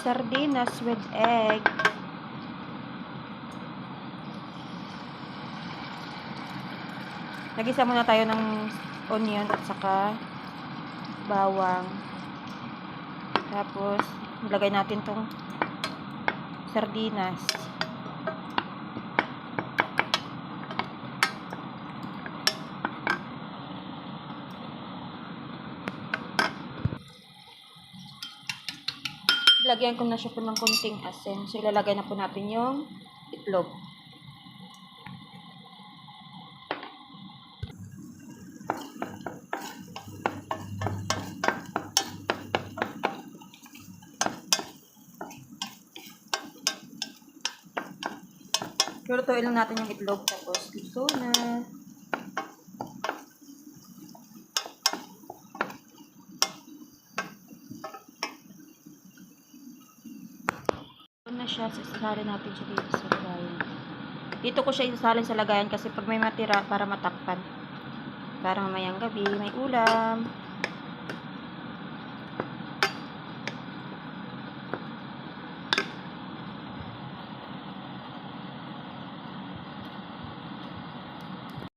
sardinas with egg. Nagisa muna tayo ng onion at saka bawang. Tapos, ilagay natin tong sardinas. Lagyan ko na siya po ng konting asin. So, ilalagay na po natin yung itlog. Lutuin lang natin yung itlog. Tapos, luto na. Na siya, sasalin natin siya dito sa lagayan. Dito ko siya isasalin sa lagayan kasi pag may matira para matakpan. Para mamayang gabi, may ulam.